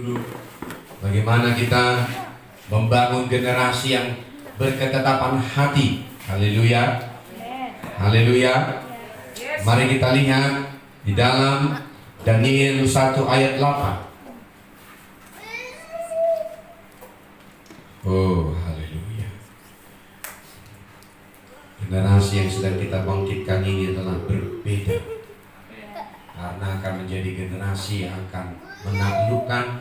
dulu bagaimana kita membangun generasi yang berketetapan hati. Haleluya. Haleluya. Mari kita lihat di dalam Daniel 1 ayat 8. Oh, haleluya. Generasi yang sedang kita bangkitkan ini adalah berbeda, karena akan menjadi generasi yang akan menaklukkan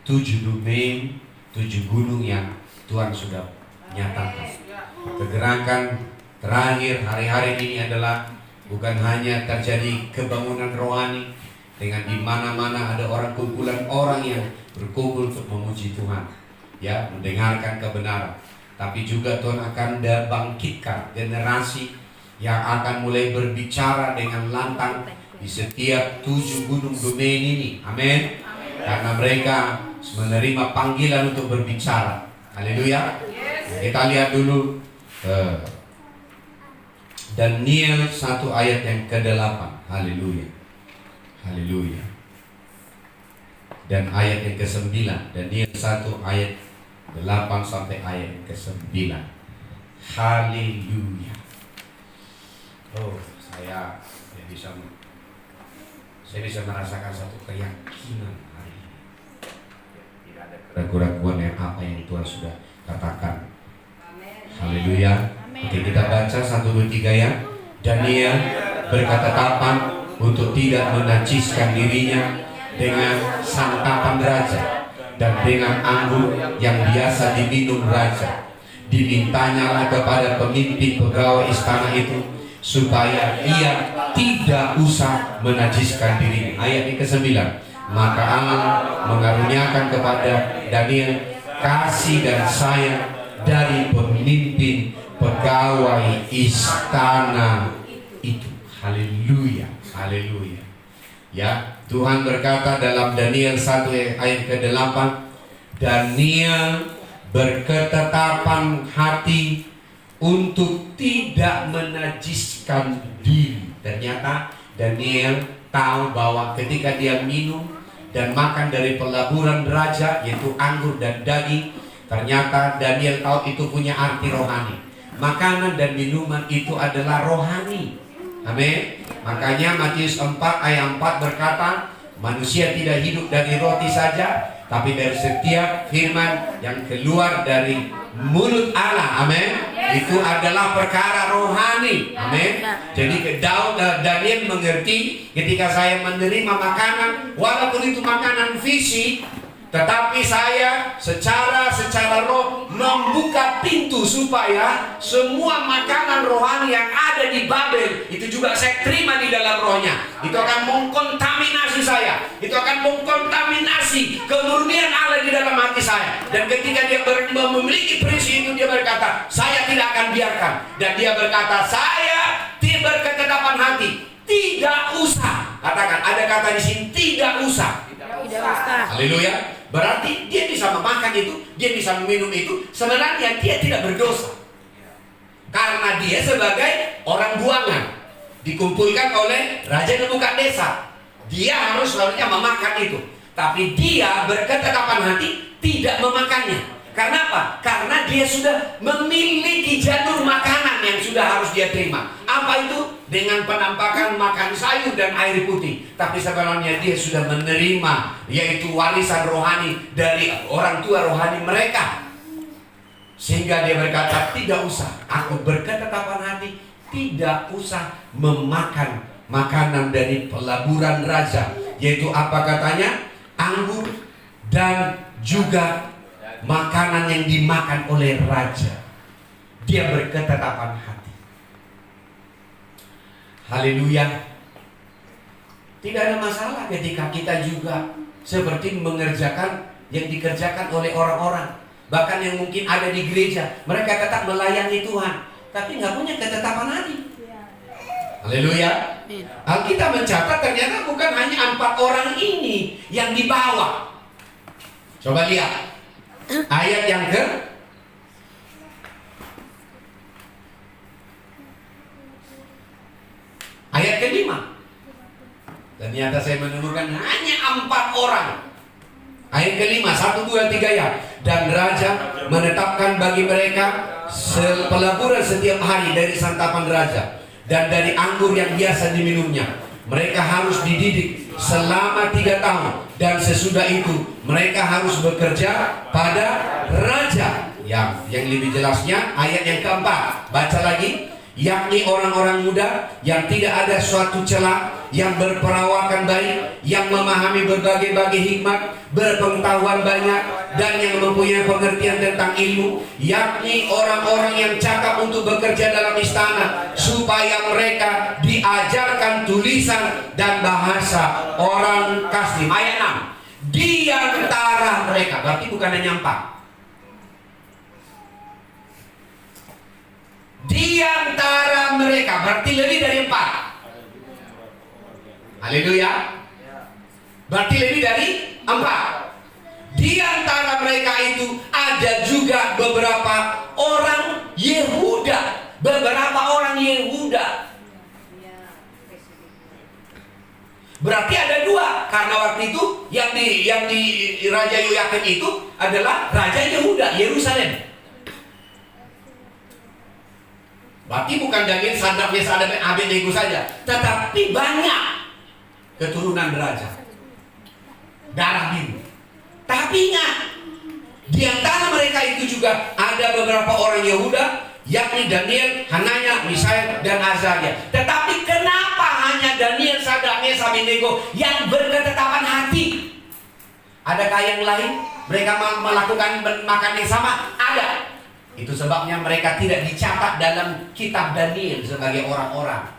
7 domain, 7 gunung yang Tuhan sudah nyatakan. Pergerakan terakhir hari-hari ini adalah bukan hanya terjadi kebangunan rohani dengan di mana-mana ada kumpulan orang yang berkumpul untuk memuji Tuhan, ya, mendengarkan kebenaran. Tapi juga Tuhan akan bangkitkan generasi yang akan mulai berbicara dengan lantang di setiap 7 gunung domain ini. Amin. Karena mereka menerima panggilan untuk berbicara. Haleluya. Kita lihat dulu Daniel 1 ayat yang ke-8. Haleluya. Haleluya. Dan ayat yang ke-9. Daniel 1 ayat 8 sampai ayat yang ke-9. Haleluya. Oh, saya bisa merasakan satu keyakinan hari ini. Tidak ada keraguan-keraguan yang apa yang Tuhan sudah katakan. Haleluya. Oke, kita baca 1, 2, 3 ya. Daniel berketetapan untuk tidak menajiskan dirinya dengan santapan raja dan dengan anggur yang biasa diminum raja. Dimintanyalah kepada pemimpin pegawai istana itu supaya ia tidak usah menajiskan dirinya. Ayat yang ke-9. Maka Allah mengaruniakan kepada Daniel kasih dan sayang dari pemimpin pegawai istana itu. Haleluya. Haleluya. Ya, Tuhan berkata dalam Daniel 1 ayat ke-8, Daniel berketetapan hati untuk tidak menajiskan diri. Ternyata Daniel tahu bahwa ketika dia minum dan makan dari pelaburan raja, yaitu anggur dan daging, ternyata Daniel tahu itu punya arti rohani. Makanan dan minuman itu adalah rohani. Amin. Makanya Matius 4 ayat 4 berkata, manusia tidak hidup dari roti saja, tapi dari setiap firman yang keluar dari mulut Allah. Amin. Itu adalah perkara rohani. Amin. Jadi Daniel mengerti, ketika saya menerima makanan, walaupun itu makanan fisik, tetapi saya secara roh membuka pintu supaya semua makanan rohani yang ada di Babel itu juga saya terima di dalam rohnya. Itu akan mengkontaminasi saya. Itu akan mengkontaminasi kemurnian Allah di dalam hati saya. Dan ketika dia memiliki prinsip itu, dia berkata, saya tidak akan biarkan. Dan dia berkata, saya tidak berketetapan hati. Tidak usah. Katakan, ada kata di sini, tidak usah. Tidak usah. Haleluya. Berarti dia bisa memakan itu, dia bisa meminum itu. Sebenarnya dia tidak berdosa, karena dia sebagai orang buangan, dikumpulkan oleh Raja Nebukadnezar. Dia harus seharusnya memakan itu. Tapi dia berketetapan hati tidak memakannya. Karena apa? Karena dia sudah memiliki jalur makanan yang sudah harus dia terima. Apa itu? Dengan penampakan makan sayur dan air putih. Tapi sebenarnya dia sudah menerima, yaitu warisan rohani dari orang tua rohani mereka. Sehingga dia berkata, tidak usah. Aku berketetapan hati, tidak usah memakan makanan dari pelaburan raja. Yaitu apa katanya? Anggur dan juga makanan yang dimakan oleh raja. Dia berketetapan hati. Haleluya. Tidak ada masalah ketika kita juga seperti mengerjakan yang dikerjakan oleh orang-orang, bahkan yang mungkin ada di gereja. Mereka tetap melayani Tuhan, tapi nggak punya ketetapan hati. Haleluya. Alkitab mencatat ternyata bukan hanya 4 orang ini yang dibawa. Coba lihat ayat yang ayat ke-5. Ternyata saya menemukan hanya 4 orang. Ayat kelima, 1, 2, 3 ya. Dan raja menetapkan bagi mereka pelaburan setiap hari dari santapan raja dan dari anggur yang biasa diminumnya. Mereka harus dididik selama 3 tahun, dan sesudah itu mereka harus bekerja pada raja. Yang lebih jelasnya ayat yang keempat, baca lagi. Yakni orang-orang muda yang tidak ada suatu celah, yang berperawakan baik, yang memahami berbagai-bagai hikmat, berpengetahuan banyak, dan yang mempunyai pengertian tentang ilmu. Yakni orang-orang yang cakap untuk bekerja dalam istana, supaya mereka diajarkan tulisan dan bahasa orang Kasdim. Ayat 6, di antara mereka, berarti bukan hanya 4. Di antara mereka, berarti lebih dari 4. Haleluya. Berarti lebih dari 4. Di antara mereka itu ada juga beberapa orang Yehuda. Beberapa orang Yehuda. Berarti ada 2. Karena waktu itu yang di Raja Yoyakim itu adalah Raja Yehuda, Yerusalem. Berarti bukan Daniel, Sadrak, Mesak, dan Abednego saja, tetapi banyak keturunan raja, darah biru. Tapi ingat, di antara mereka itu juga ada beberapa orang Yehuda, yakni Daniel, Hananya, Misael, dan Azaria. Tetapi kenapa hanya Daniel, Sadrak, Mesak, Abednego yang berketetapan hati? Adakah yang lain? Mereka melakukan makan yang sama? Ada. Itu sebabnya mereka tidak dicatat dalam kitab Daniel sebagai orang-orang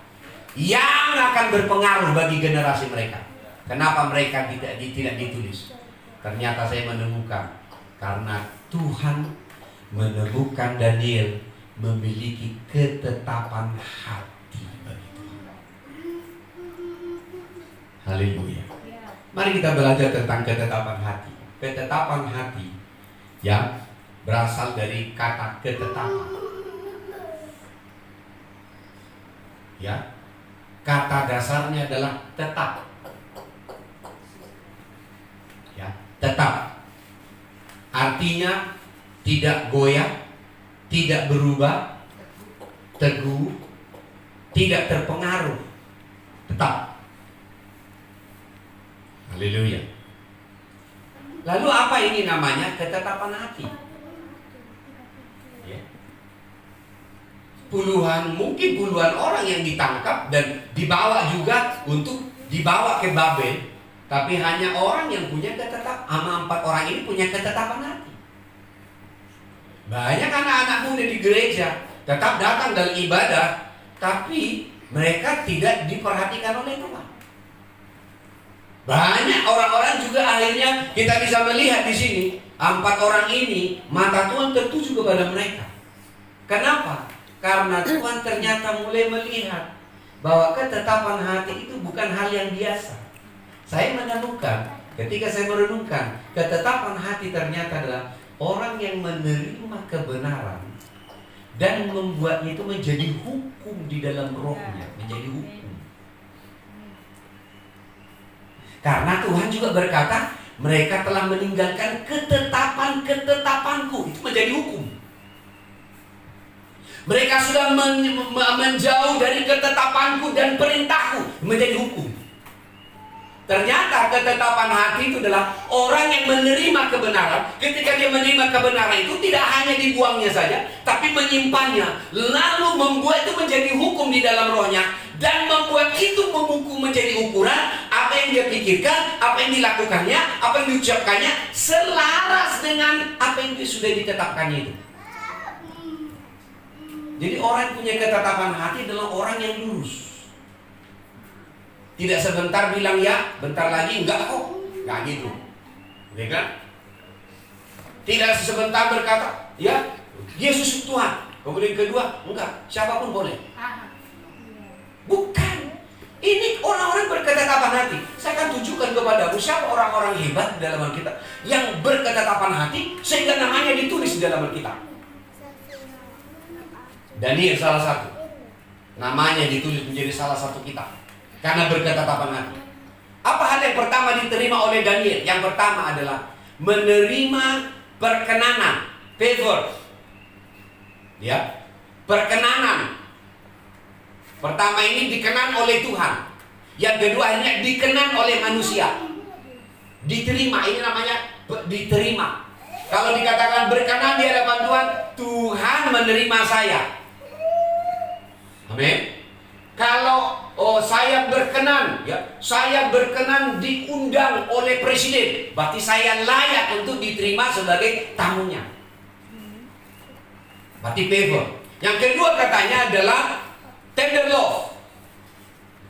yang akan berpengaruh bagi generasi mereka. Kenapa mereka tidak ditulis? Ternyata saya menemukan, karena Tuhan menemukan Daniel memiliki ketetapan hati bagi Tuhan. Haleluya. Mari kita belajar tentang ketetapan hati. Ketetapan hati yang berasal dari kata ketetapan. Ya, kata dasarnya adalah tetap. Ya, tetap. Artinya tidak goyah, tidak berubah, teguh, tidak terpengaruh, tetap. Haleluya. Lalu apa ini namanya? Ketetapan hati. Mungkin puluhan orang yang ditangkap dan dibawa juga untuk dibawa ke Babel, tapi hanya orang yang punya ketetapan. 4 orang ini punya ketetapan hati. Banyak anak-anak muda di gereja tetap datang dalam ibadah, tapi mereka tidak diperhatikan oleh Tuhan. Banyak orang-orang juga akhirnya kita bisa melihat di sini 4 orang ini mata Tuhan tertuju kepada mereka. Kenapa? Karena Tuhan ternyata mulai melihat bahwa ketetapan hati itu bukan hal yang biasa. Saya menemukan, ketika saya merenungkan, ketetapan hati ternyata adalah orang yang menerima kebenaran dan membuatnya itu menjadi hukum di dalam rohnya, menjadi hukum. Karena Tuhan juga berkata, mereka telah meninggalkan ketetapan-ketetapanku, itu menjadi hukum. Mereka sudah menjauh dari ketetapanku dan perintahku, menjadi hukum. Ternyata ketetapan hati itu adalah orang yang menerima kebenaran. Ketika dia menerima kebenaran itu tidak hanya dibuangnya saja, tapi menyimpannya, lalu membuat itu menjadi hukum di dalam rohnya, dan membuat itu menjadi ukuran apa yang dia pikirkan, apa yang dilakukannya, apa yang diucapkannya, selaras dengan apa yang sudah ditetapkannya itu. Jadi orang yang punya ketetapan hati adalah orang yang lurus. Tidak sebentar bilang ya, bentar lagi enggak kok. Enggak gitu. Ya kan? Tidak sebentar berkata, ya, Yesus Tuhan. Kemudian kedua, enggak, siapapun boleh. Bukan. Ini orang-orang berketetapan hati. Saya akan tunjukkan kepadamu siapa orang-orang hebat di dalam Alkitab yang berketetapan hati sehingga namanya ditulis di dalam Alkitab. Daniel salah satu, namanya ditulis menjadi salah satu kitab karena berketetapan hati. Apa hal yang pertama diterima oleh Daniel? Yang pertama adalah menerima perkenanan, favor. Ya, perkenanan. Pertama ini dikenan oleh Tuhan. Yang kedua akhirnya dikenan oleh manusia. Diterima, ini namanya diterima. Kalau dikatakan berkenan di hadapan Tuhan, Tuhan menerima saya. Amin. Kalau saya berkenan, ya, saya berkenan diundang oleh presiden, berarti saya layak untuk diterima sebagai tamunya. Berarti favor. Yang kedua katanya adalah tender love.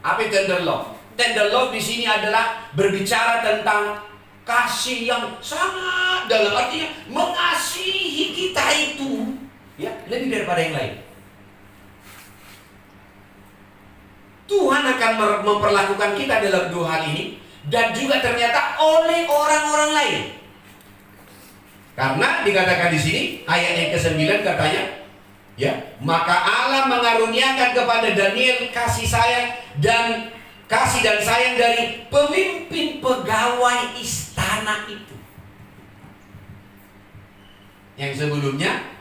Apa itu tender love? Tender love di sini adalah berbicara tentang kasih yang sangat dalam, artinya mengasihi kita itu ya lebih daripada yang lain. Tuhan akan memperlakukan kita dalam dua hal ini, dan juga ternyata oleh orang-orang lain. Karena dikatakan di sini ayat yang ke-9 katanya, ya, maka Allah mengaruniakan kepada Daniel kasih dan sayang dari pemimpin pegawai istana itu. Yang sebelumnya,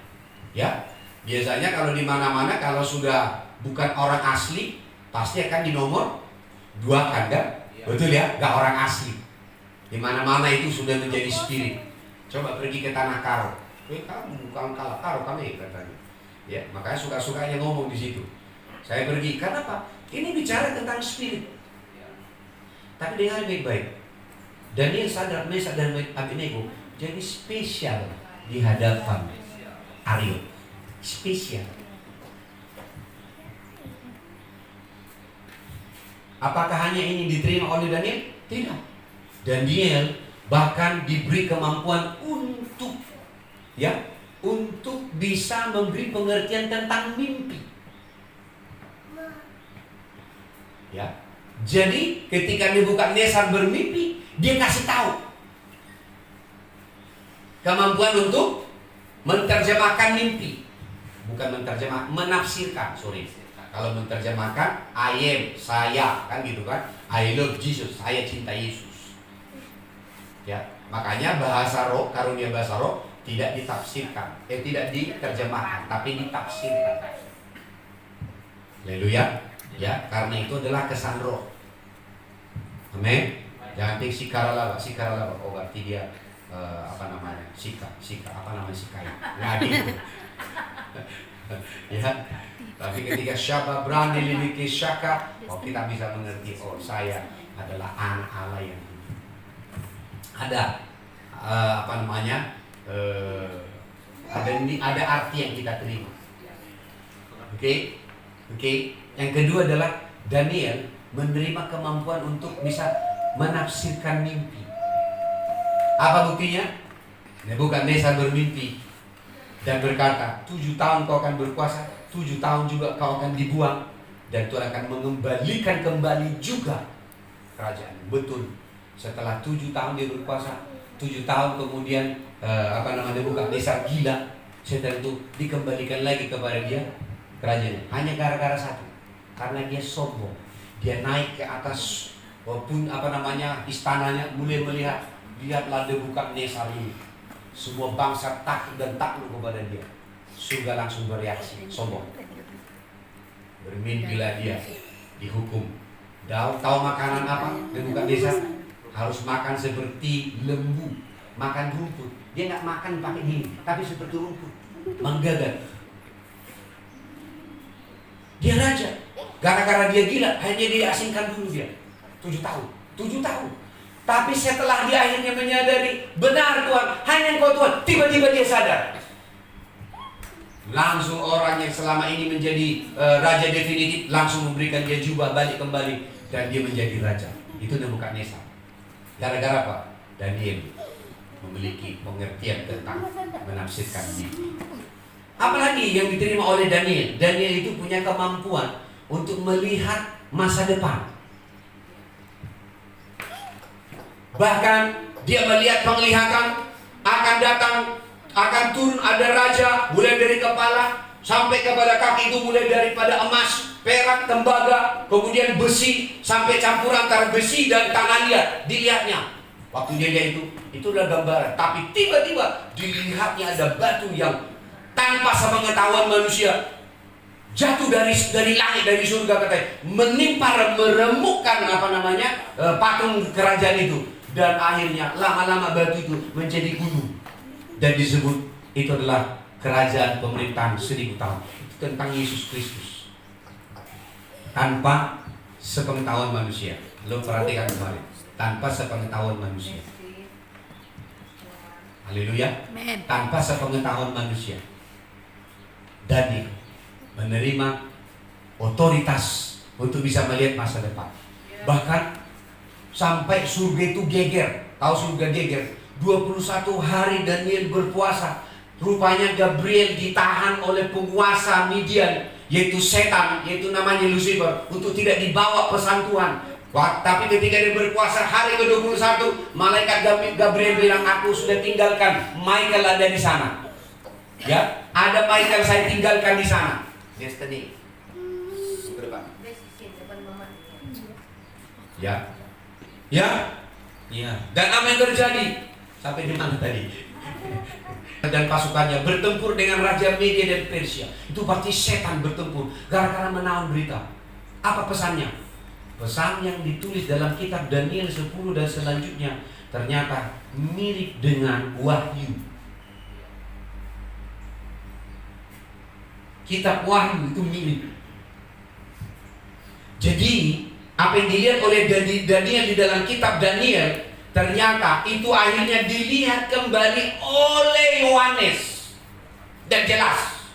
ya, biasanya kalau di mana-mana kalau sudah bukan orang asli, pasti akan dinomor 2 kan? Betul ya? Gak orang asli. Di mana-mana itu sudah menjadi spirit. Coba pergi ke Tanah Karo. Kamu bukan kalah Karo kami katanya. Ya, makanya suka-sukanya ngomong di situ. Saya pergi. Kenapa? Ini bicara tentang spirit. Tapi dengar baik-baik. Daniel, Sadrak, Mesak dan Abednego jadi spesial di hadapan Aryo. Spesial. Apakah hanya ini diterima oleh Daniel? Tidak. Daniel bahkan diberi kemampuan untuk bisa memberi pengertian tentang mimpi. Ya. Jadi ketika Nebukadnezar bermimpi, dia kasih tahu kemampuan untuk menerjemahkan mimpi. Bukan menafsirkan, sorry. Kalau menerjemahkan, I am, saya, kan gitu kan. I love Jesus, saya cinta Yesus. Ya, makanya bahasa roh, karunia bahasa roh tidak ditafsirkan, tidak diterjemahkan, tapi ditafsirkan. Haleluya. Ya, karena itu adalah kesan roh. Amin. Jangan tik sikaralaba. Oh, berarti dia sika nggak gitu. Ya, tapi ketika syaba berani limiki syaka, kita bisa mengerti, oh, saya adalah anak Allah yang ada ada arti yang kita terima. Oke. Yang kedua adalah Daniel menerima kemampuan untuk bisa menafsirkan mimpi. Apa buktinya? Nebukadnezar bermimpi dan berkata, 7 tahun kau akan berkuasa, 7 tahun juga kau akan dibuang, dan Tuhan akan mengembalikan kembali juga kerajaan. Betul. Setelah 7 tahun dia berkuasa, 7 tahun kemudian Nebukadnezar gila, setelah itu dikembalikan lagi kepada dia kerajaan. Hanya gara-gara satu, karena dia sombong. Dia naik ke atas istananya, mulai melihat, lihatlah Nebukadnezar ini. Semua bangsa takut dan takluk kepada dia. Surga langsung bereaksi, sombong. Bermimpilah dia, dihukum. Tahu makanan apa? Nebukadnezar harus makan seperti lembu, makan rumput. Dia nggak makan pakai ini, tapi seperti rumput, menggagal. Dia raja. Gara-gara dia gila, akhirnya dia diasingkan dulu dia 7 tahun. Tapi setelah dia akhirnya menyadari, benar Tuhan, hanya Engkau Tuhan, tiba-tiba dia sadar. Langsung orang yang selama ini menjadi raja definitif langsung memberikan dia jubah, balik kembali, dan dia menjadi raja. Itu Nebukadnezar. Gara-gara apa? Daniel memiliki pengertian tentang menafsirkan mimpi. Apalagi yang diterima oleh Daniel? Daniel itu punya kemampuan untuk melihat masa depan. Bahkan dia melihat penglihatan akan datang, akan turun ada raja, mulai dari kepala sampai kepada kaki, itu mulai daripada emas, perak, tembaga, kemudian besi, sampai campuran antara besi dan tanah liat. Dilihatnya Waktu dia lihat itu adalah gambaran. Tapi tiba-tiba dilihatnya ada batu yang tanpa sepengetahuan manusia jatuh dari langit, dari surga katanya, menimpa, meremukkan patung kerajaan itu. Dan akhirnya lama-lama batu itu menjadi gunung. Dan disebut itu adalah kerajaan pemerintahan 1000 tahun. Itu tentang Yesus Kristus. Tanpa sepengetahuan manusia. Lo perhatikan kemarin. Tanpa sepengetahuan manusia. Haleluya. Tanpa sepengetahuan manusia. Daniel menerima otoritas untuk bisa melihat masa depan. Bahkan sampai surga itu geger. Tahu surga geger? 21 hari Daniel berpuasa. Rupanya Gabriel ditahan oleh penguasa Midian, yaitu setan, yaitu namanya Lucifer, untuk tidak dibawa pesan Tuhan. Tapi ketika dia berpuasa hari ke-21, malaikat Gabriel bilang, aku sudah tinggalkan Michael ada di sana. Ya, ada Michael saya tinggalkan di sana. Destiny. Ya. Dan apa yang terjadi? Sampai di mana tadi? Dan pasukannya bertempur dengan Raja Media dan Persia. Itu berarti setan bertempur gara-gara menahan berita. Apa pesannya? Pesan yang ditulis dalam kitab Daniel 10 dan selanjutnya ternyata mirip dengan Wahyu. Kitab Wahyu itu mirip. Jadi apa yang dilihat oleh Daniel di dalam kitab Daniel, ternyata itu akhirnya dilihat kembali oleh Yohanes. Dan jelas,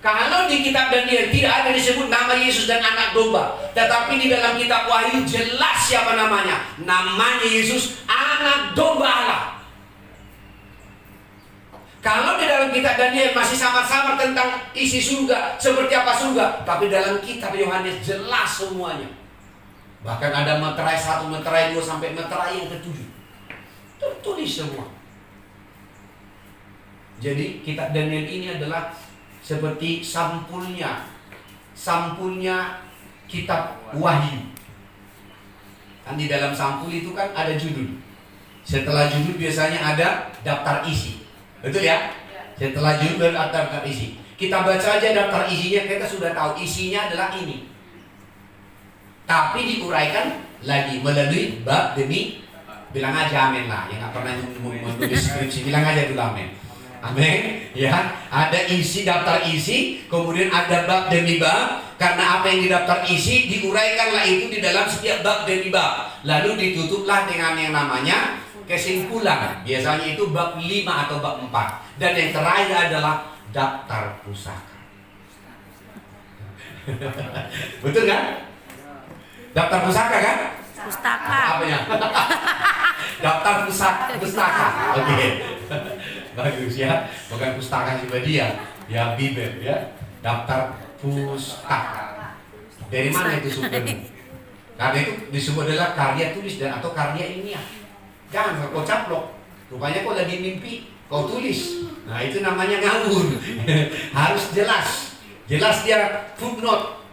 kalau di kitab Daniel tidak ada disebut nama Yesus dan anak domba, tetapi di dalam kitab Wahyu jelas siapa namanya. Namanya Yesus, anak domba Allah. Kalau di dalam kitab Daniel masih samar-samar tentang isi surga, seperti apa surga, tapi dalam kitab Yohanes jelas semuanya. Bahkan ada meterai 1, meterai 2 sampai meterai yang ke-7. Tertulis semua. Jadi kitab Daniel ini adalah seperti sampulnya kitab Wahyu. Kan di dalam sampul itu kan ada judul. Setelah judul biasanya ada daftar isi. Betul ya? Setelah judul ada daftar isi. Kita baca aja daftar isinya, kita sudah tahu isinya adalah ini. Tapi diuraikan lagi melalui bab demi, bilang aja amin lah. Yang nggak pernah menulis skripsi, bilang aja dulu amin. Amin. Ya, ada isi, daftar isi, kemudian ada bab demi bab. Karena apa yang didaftar isi diuraikanlah itu di dalam setiap bab demi bab. Lalu ditutuplah dengan yang namanya kesimpulan. Biasanya itu bab 5 atau bab 4. Dan yang terakhir adalah daftar pusaka. Betul kan? Daftar pusaka kan? Pustaka. Apanya? Daftar pustaka. Oke. Bagus ya. Bukan pustaka dia, ya Bibel ya. Daftar pustaka. Dari mana itu sumbernya? Karena itu disebut adalah karya tulis dan atau karya ilmiah. Jangan kau caplok. Rupanya kau lagi mimpi, kau tulis. Nah itu namanya ngawur. Harus jelas. Jelas dia footnote.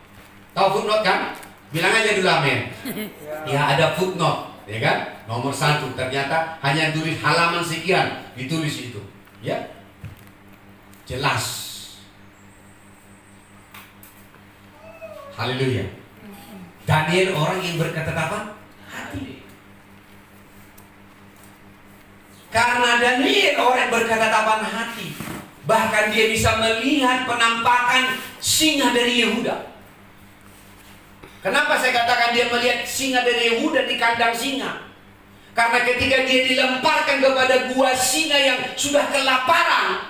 Tahu footnote kan? Bilang aja dulu amin. Ya ada footnote, ya kan? Nomor 1 ternyata hanya tulis halaman sekian, ditulis itu, ya. Jelas. Haleluya. Daniel orang yang berketetapan hati. Karena Daniel orang yang berketetapan hati, bahkan dia bisa melihat penampakan singa dari Yehuda. Kenapa saya katakan dia melihat singa dari Yehuda di kandang singa? Karena ketika dia dilemparkan kepada gua singa yang sudah kelaparan,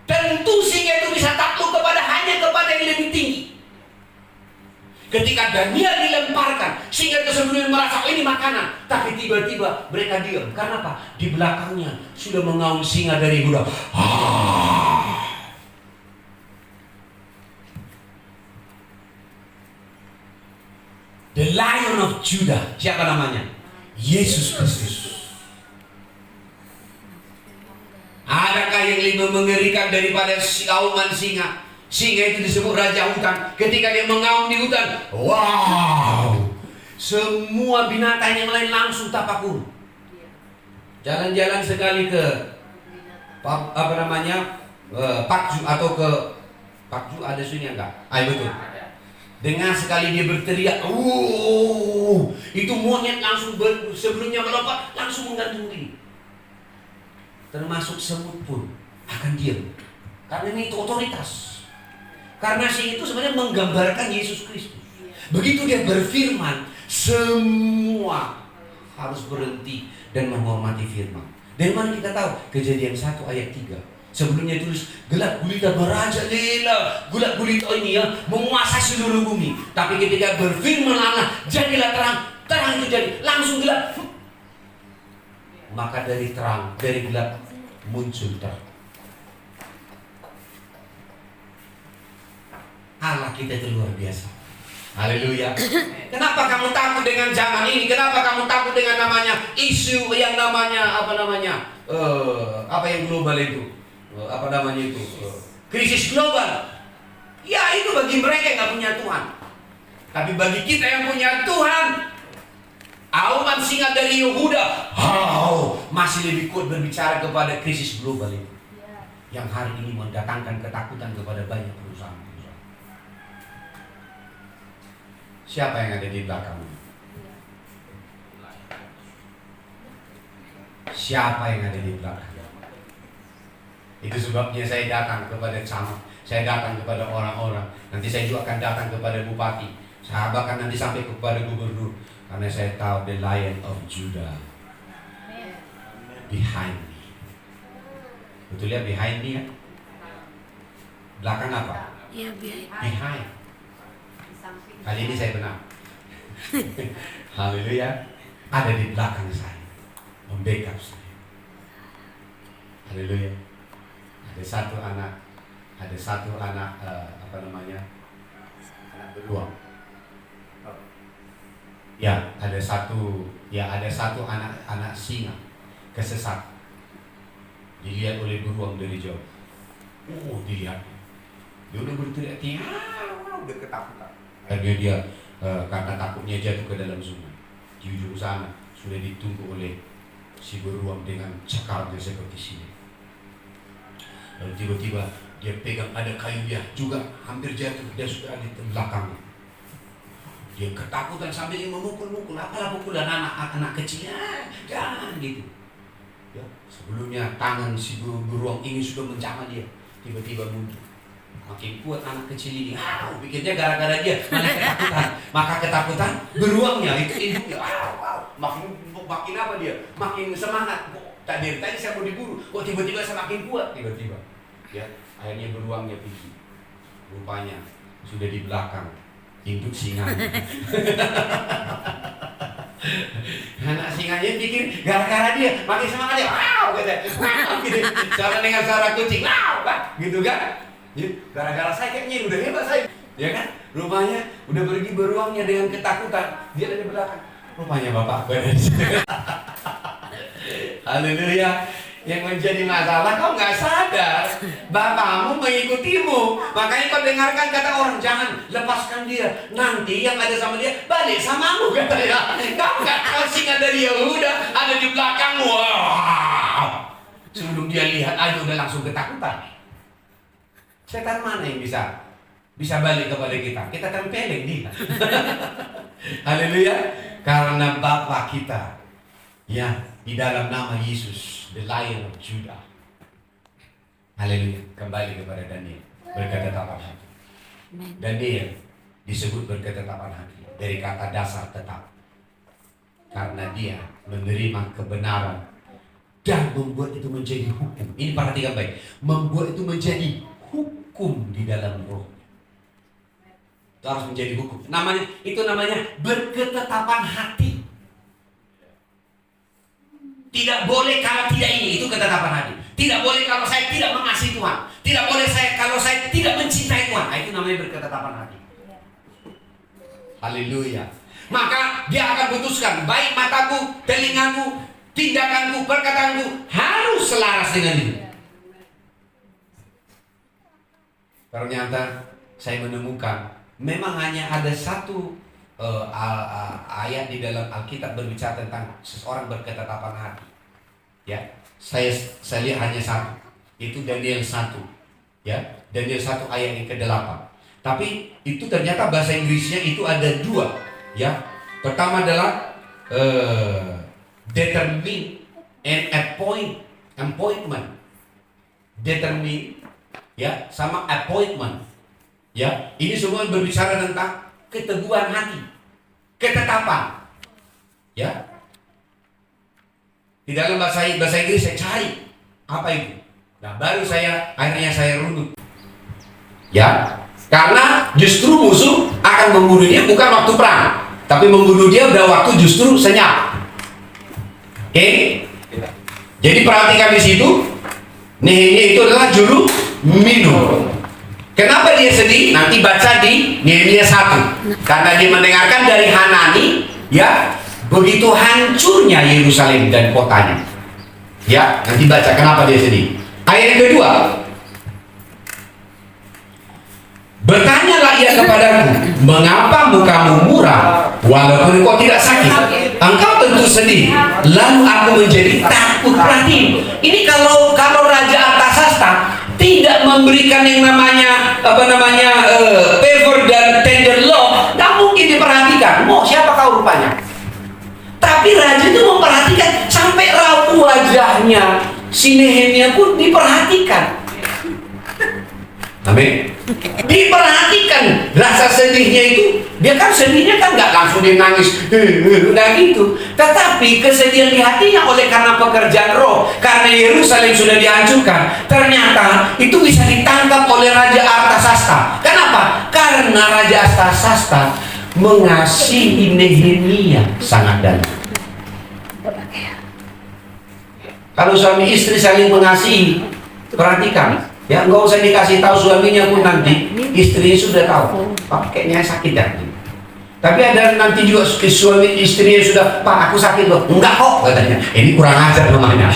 tentu singa itu bisa takluk hanya kepada yang lebih tinggi. Ketika Daniel dilemparkan, singa itu sebelumnya merasa ini makanan, tapi tiba-tiba mereka diam. Karena apa? Di belakangnya sudah mengaum singa dari Yehuda. The Lion of Judah. Siapa namanya? Yesus Kristus. Adakah yang lebih mengerikan daripada kauman singa? Singa itu disebut raja hutan. Ketika dia mengaum di hutan, wow, Semua binatang yang lain langsung tapakur. Jalan-jalan sekali ke Pakju atau ke Pakju, ada sunyi enggak? Betul. Dengar sekali dia berteriak, itu monyet langsung sebelumnya melompat langsung menggantung diri. Termasuk semut pun akan diam. Karena ini otoritas. Karena si itu sebenarnya menggambarkan Yesus Kristus. Begitu dia berfirman, semua harus berhenti dan menghormati firman. Dari mana kita tahu? Kejadian 1 ayat 3. Sebelumnya tulis, gelap gulita merajalela. Gelap gulita ini ya menguasai seluruh bumi. Tapi ketika berfirman Allah, jadilah terang. Terang itu jadi, langsung gelap. Maka dari terang, dari gelap muncul terang. Allah kita itu luar biasa. Haleluya. Kenapa kamu takut dengan zaman ini? Kenapa kamu takut dengan namanya isu yang namanya apa yang global itu? Krisis global. Ya itu bagi mereka yang nggak punya Tuhan. Tapi bagi kita yang punya Tuhan, auman singa dari Yehuda, masih lebih kuat berbicara kepada krisis global itu. Yang hari ini mendatangkan ketakutan kepada banyak perusahaan. Siapa yang ada di belakangmu? Siapa yang ada di belakang? Itu sebabnya saya datang kepada camat, saya datang kepada orang-orang. Nanti saya juga akan datang kepada bupati. Saya bahkan nanti sampai kepada gubernur. Karena saya tahu the Lion of Judah behind me. Betul ya, behind me ya? Belakang apa? Ya, behind. Behind. Kali ini saya benar. Haleluya. Ada di belakang saya, membackup saya. Haleluya. Ada satu anak anak beruang. Ada satu anak singa kesesat. Dilihat oleh beruang dari jauh. Dilihat. Dia udah berteriak, udah ketakutan. Akhirnya dia karena takutnya jatuh ke dalam sungai. Di ujung sana sudah ditunggu oleh si beruang dengan cakarnya seperti sini. Lalu tiba-tiba dia pegang ada kayu dia juga hampir jatuh. Dia sudah di belakang. Dia ketakutan sambil dia memukul-mukul. Apalah pukulan anak kecil, jangan gitu. Ya, sebelumnya tangan si beruang ini sudah menjamah dia. Tiba-tiba muncul. Makin kuat anak kecil ini. Pikirnya gara-gara dia malah ketakutan. Maka ketakutan beruangnya itu induknya. Makin apa dia? Makin semangat. Tadi saya mau diburu. Tiba-tiba saya makin kuat. Tiba-tiba. Ya, akhirnya beruangnya pergi. Rupanya sudah di belakang induk singanya. Anak singanya pikir gara-gara dia makin semangat dia. Gitu. Sama dengan suara kucing. Gitu kan? Gara-gara saya kayaknya udah hebat saya. Ya kan? Rupanya udah pergi beruangnya dengan ketakutan. Dia ada di belakang. Rupanya bapak gue. Haleluya. Yang menjadi masalah kau nggak sadar bapakmu mengikutimu. Makanya kau dengarkan kata orang, jangan lepaskan dia. Nanti yang ada sama dia balik samamu katanya. Kau nggak tahu singa dari Yehuda ada di belakangmu. Sebelum dia lihat aja udah langsung ketakutan. Setan mana yang bisa balik kepada kita? Kita tempelin dia. Haleluya. Karena Bapa kita ya di dalam nama Yesus, the Lion of Judah. Haleluya. Kembali kepada Daniel, berketetapan hati. Daniel disebut berketetapan hati dari kata dasar tetap. Karena dia menerima kebenaran dan membuat itu menjadi hukum. Ini perhatikan baik. Membuat itu menjadi hukum di dalam roh. Itu harus menjadi hukum. Itu namanya berketetapan hati. Tidak boleh kalau tidak ini, itu ketetapan hati. Tidak boleh kalau saya tidak mengasihi Tuhan. Tidak boleh kalau saya tidak mencintai Tuhan. Itu namanya berketetapan hati. Haleluya. Maka dia akan putuskan, baik mataku, telingaku, tindakanku, perkataanku harus selaras dengan itu. Ternyata saya menemukan memang hanya ada satu ayat di dalam Alkitab berbicara tentang seseorang berketetapan hati. Ya, saya lihat hanya satu, itu Daniel 1. Ya, Daniel 1 ayat yang ke-8. Tapi itu ternyata bahasa Inggrisnya itu ada 2. Ya, pertama adalah determine and appointment. Determine, ya, sama appointment. Ya, ini semua berbicara tentang keteguhan hati, ketetapan. Ya, di dalam bahasa Inggris saya cari apa itu. Nah, baru akhirnya saya runut. Ya, karena justru musuh akan membunuh dia bukan waktu perang, tapi membunuh dia udah waktu justru senyap. Oke? Jadi perhatikan di situ, Nehemia itu adalah juru minum. Kenapa dia sedih? Nanti baca di Nehemia 1. Karena dia mendengarkan dari Hanani, ya, begitu hancurnya Yerusalem dan kotanya. Ya, nanti baca kenapa dia sedih. Ayat yang kedua. Bertanyalah ia kepadaku, mengapa mukamu muram walaupun kau tidak sakit? Engkau tentu sedih. Lalu aku menjadi takut. Perhati, ini kalau Raja Artasasta tidak memberikan yang namanya favor dan tender law, nggak mungkin diperhatikan. Mau siapa kau rupanya? Tapi raja itu memperhatikan sampai raut wajahnya si Nehemia pun diperhatikan. Amin. Diperhatikan rasa sedihnya itu. Dia kan sedihnya kan nggak langsung dia nangis, udah gitu. Tetapi kesedihan di hatinya oleh karena pekerjaan roh, karena Yerusalem sudah dihancurkan. Ternyata itu bisa ditangkap oleh Raja Artasasta. Kenapa? Karena Raja Artasasta mengasihi Nehemia sangat dalam. Kalau suami istri saling mengasihi, perhatikan. Ya, nggak usah dikasih tahu suaminya pun nanti istrinya sudah tahu. Pak, kayaknya sakit ya. Tapi ada nanti juga suami istrinya sudah, Pak, aku sakit loh. Enggak kok, katanya. Ini kurang ajar namanya.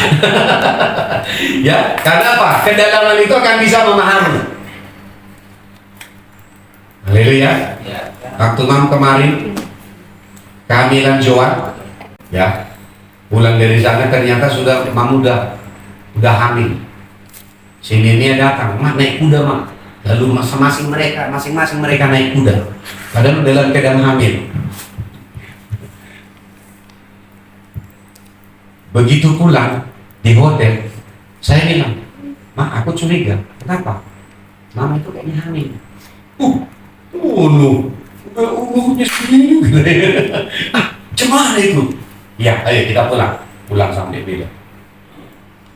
Ya, karena apa? Kedalaman itu akan bisa memahami. Haleluya. Waktu malam kemarin kehamilan Joan, ya, pulang dari sana ternyata Mama udah hamil. Si Nehemia datang, Mak naik kuda Mak. Lalu masing-masing mereka naik kuda. Padahal dalam keadaan hamil. Begitu pulang di hotel, saya bilang, Mak, aku curiga. Kenapa? Mama itu kayaknya hamil. Uluhnya segini juga. Cemana itu? Ya, ayo kita pulang. Pulang sampai bilang.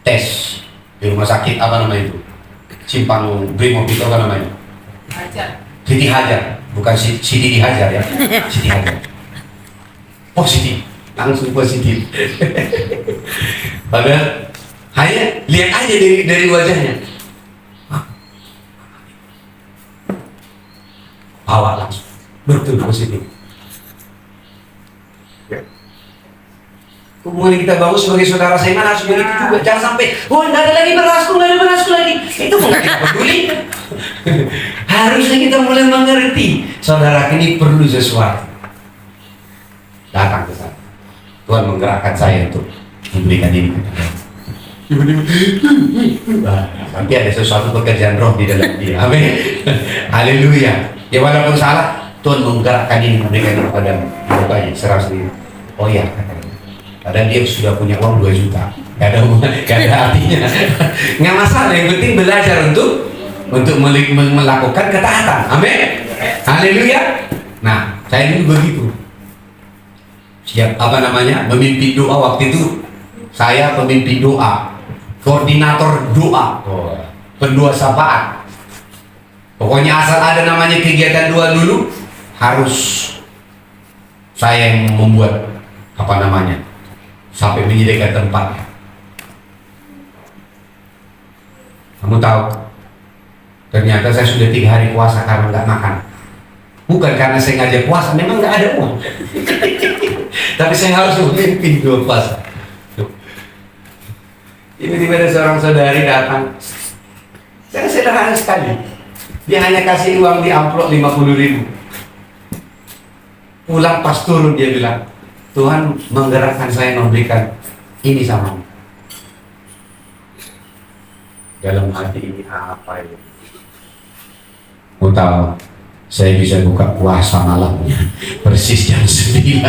Tes di rumah sakit apa namanya itu? Simpang Brimob itu apa namanya? Hajar. Siti Hajar, bukan Siti dihajar ya. Siti Hajar. Positif, langsung positif. Padahal hanya lihat aja dari wajahnya. Awak langsung betul positif. Hubungan kita bangun sebagai saudara seiman harus begitu juga. Jangan sampai, nggak ada lagi berasku lagi. Itu nggak kita peduli. Harusnya kita mulai mengerti. Saudara ini perlu sesuatu. Datang ke sana. Tuhan menggerakkan saya untuk memberikan ini kepada nanti ada sesuatu pekerjaan roh di dalam dia. Amin. Haleluya. Ya walaupun salah, Tuhan menggerakkan ini memberikan kepada bapaknya serah sendiri. Oh ya, padahal dia sudah punya uang 2 juta. Gak ada artinya. Nggak masalah, yang penting belajar untuk melakukan ketaatan. Amin. Haleluya. Nah, saya dulu begitu. Memimpin doa waktu itu. Saya pemimpin doa, koordinator doa, pendua syafaat. Pokoknya asal ada namanya kegiatan doa dulu, harus saya yang membuat sampai menyediakan tempatnya. Kamu tahu, ternyata saya sudah 3 hari puasa karena nggak makan. Bukan karena saya ngajak puasa, memang nggak ada uang. Tapi saya harus memimpin doa puasa. Tiba-tiba ada seorang saudari datang. Saya sederhana sekali. Dia hanya kasih uang di amplop 50.000. Pulang pas turun dia bilang, Tuhan menggerakkan saya memberikan ini sama. Dalam hati ini apa ini? Mau tahu? Saya bisa buka puasa malamnya persis jam 9.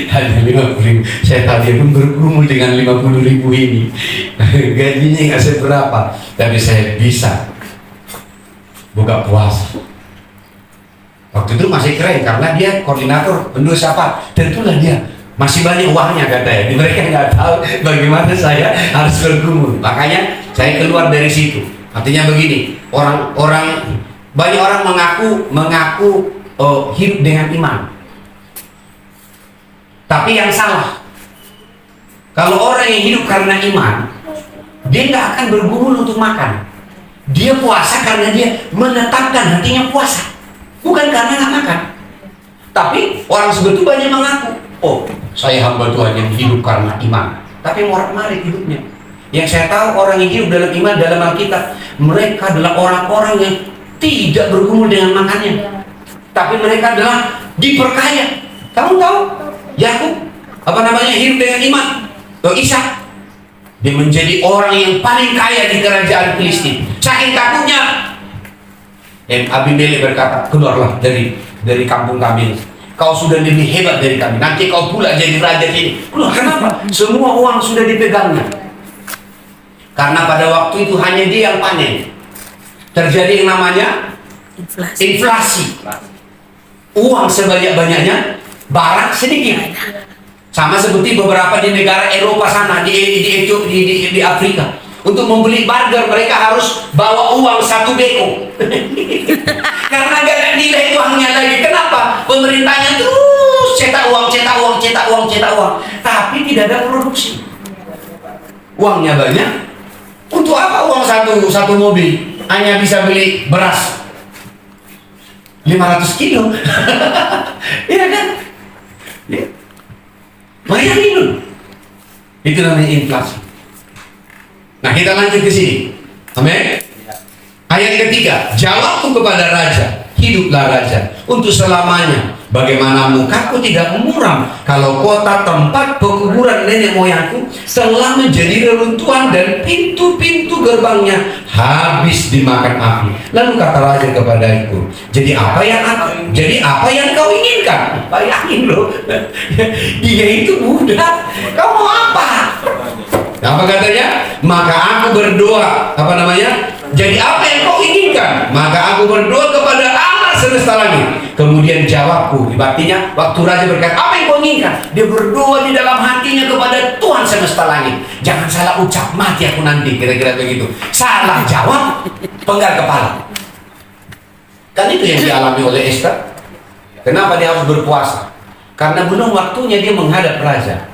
Hanya 50.000. Saya tahu dia pun bergumul dengan 50.000 ini. Gajinya nggak seberapa, tapi saya bisa buka puasa. Waktu itu masih keren karena dia koordinator penulis apa. Tentulah dia masih banyak uangnya katanya. Mereka nggak tahu bagaimana saya harus bergumul. Makanya saya keluar dari situ. Artinya begini, banyak orang mengaku hidup dengan iman. Tapi yang salah, kalau orang yang hidup karena iman, dia nggak akan bergumul untuk makan. Dia puasa karena dia menetapkan hatinya puasa, bukan karena nggak makan. Tapi orang seperti itu banyak mengaku, oh saya hamba Tuhan yang hidup karena iman, tapi morak-marik hidupnya. Yang saya tahu orang yang hidup dalam iman dalam Alkitab, mereka adalah orang-orang yang tidak bergumul dengan makannya, tapi mereka adalah diperkaya. Kamu tahu Yakub hidup dengan iman. Ishak, dia menjadi orang yang paling kaya di kerajaan Filistin. Saking takutnya, Abimelek berkata, keluarlah dari kampung kami. Kau sudah lebih hebat dari kami. Nanti kau pula jadi raja sini. Keluar. Kenapa? Semua uang sudah dipegangnya. Karena pada waktu itu hanya dia yang panen. Terjadi yang namanya inflasi. Uang sebanyak-banyaknya, barang sedikit. Sama seperti beberapa di negara Eropa sana, di Afrika. Untuk membeli burger mereka harus bawa uang 1 beko. Karena gak ada nilai uangnya lagi. Kenapa? Pemerintahnya terus cetak uang. Tapi tidak ada produksi. Uangnya banyak. Untuk apa uang satu mobil? Hanya bisa beli beras 500 kilo. Iya kan? Ya. Bayangin dulu. Itu namanya inflasi. Nah, kita lanjut ke sini. Amin. Ayat ketiga, jawabku kepada raja, hiduplah raja untuk selamanya. Bagaimana mukaku tidak muram kalau kota tempat pekuburan nenek moyangku telah menjadi reruntuhan dan pintu-pintu gerbangnya habis dimakan api. Lalu kata raja kepadaku, jadi apa yang kau inginkan? Bayangin loh, dia itu budak, kau mau apa? Apa katanya? Maka aku berdoa, jadi apa yang kau inginkan? Maka aku berdoa kepada Allah semesta langit. Kemudian jawabku, artinya waktu raja berkata, apa yang kau inginkan? Dia berdoa di dalam hatinya kepada Tuhan semesta langit. Jangan salah ucap, mati aku nanti, kira-kira begitu. Salah jawab, penggal kepala. Kan itu yang dialami oleh Esther. Kenapa dia harus berpuasa? Karena belum waktunya dia menghadap raja.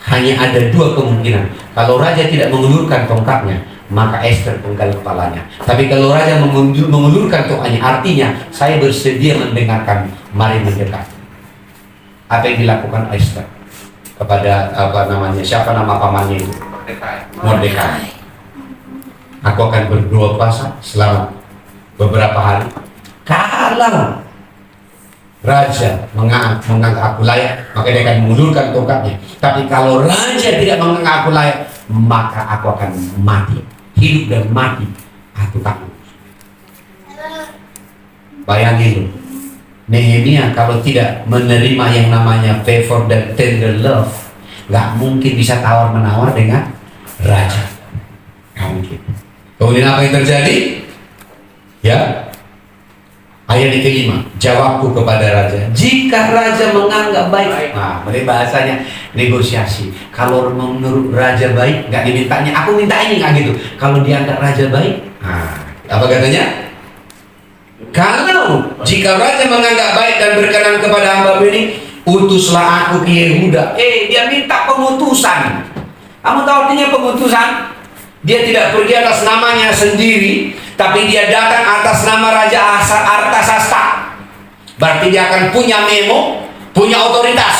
Hanya ada 2 kemungkinan. Kalau raja tidak mengulurkan tongkatnya, maka Esther penggal kepalanya. Tapi kalau raja mengulurkan tongkatnya, artinya saya bersedia mendengarkan, mari mendekat. Apa yang dilakukan Esther kepada siapa nama pamannya itu? Mordekai. Aku akan berdoa puasa selama beberapa hari. Kalau raja menganggap aku layak, maka dia akan mengulurkan tongkatnya. Tapi kalau raja tidak menganggap aku layak, maka aku akan mati. Hidup dan mati aku takut. Bayangin, Nehemia kalau tidak menerima yang namanya favor dan tender love, nggak mungkin bisa tawar-menawar dengan raja. Nggak mungkin. Kemudian apa yang terjadi? Ya, ayat yang kelima, jawabku kepada raja, jika raja menganggap baik. Nah, ini bahasanya negosiasi. Kalau menurut raja baik, nggak dimintanya, aku minta ini, nggak gitu. Kalau dianggap raja baik, apa katanya? Kalau jika raja menganggap baik dan berkenan kepada hamba ini, utuslah aku ke Yehuda. Dia minta pemutusan. Kamu tahu artinya pemutusan? Dia tidak pergi atas namanya sendiri, tapi dia datang atas nama Raja Artasasta. Berarti dia akan punya memo, punya otoritas.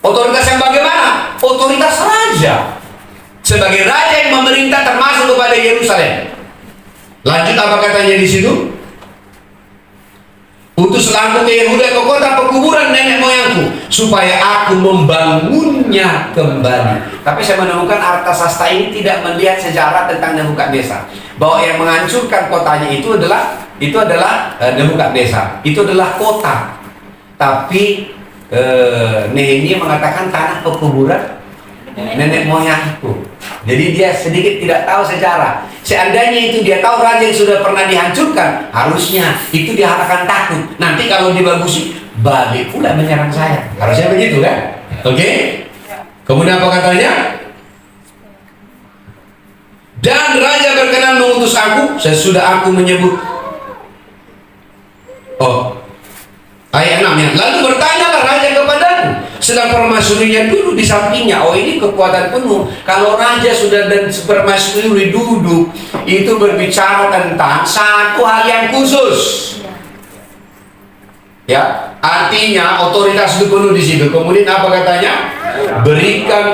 Otoritas yang bagaimana? Otoritas raja. Sebagai raja yang memerintah termasuk kepada Yerusalem. Lanjut apa katanya di situ? Utuslah aku ke Yehuda, ke kota pekuburan nenek moyangku, supaya aku membangunnya kembali. Tapi saya menemukan Artasasta ini tidak melihat sejarah tentang Nebukadnezar, bahwa yang menghancurkan kotanya itu adalah Nebukadnezar. Itu adalah kota. Tapi Nehemia mengatakan tanah pekuburan nenek moyangku. Jadi dia sedikit tidak tahu sejarah. Seandainya itu dia tahu raja yang sudah pernah dihancurkan, harusnya itu dia akan takut. Nanti kalau dibagusi, balik pula menyerang saya. Harusnya begitu kan? Oke? Kemudian apa katanya? Dan raja berkenan mengutus aku sesudah aku menyebut. Ayat 6 ya. Lalu bertanyalah raja kepadaku, sedang permaisurinya duduk di sampingnya. Ini kekuatan penuh. Kalau raja sudah dan permaisuri duduk, itu berbicara tentang satu hal yang khusus. Ya, artinya otoritas itu penuh di situ. Kemudian apa katanya? Berikan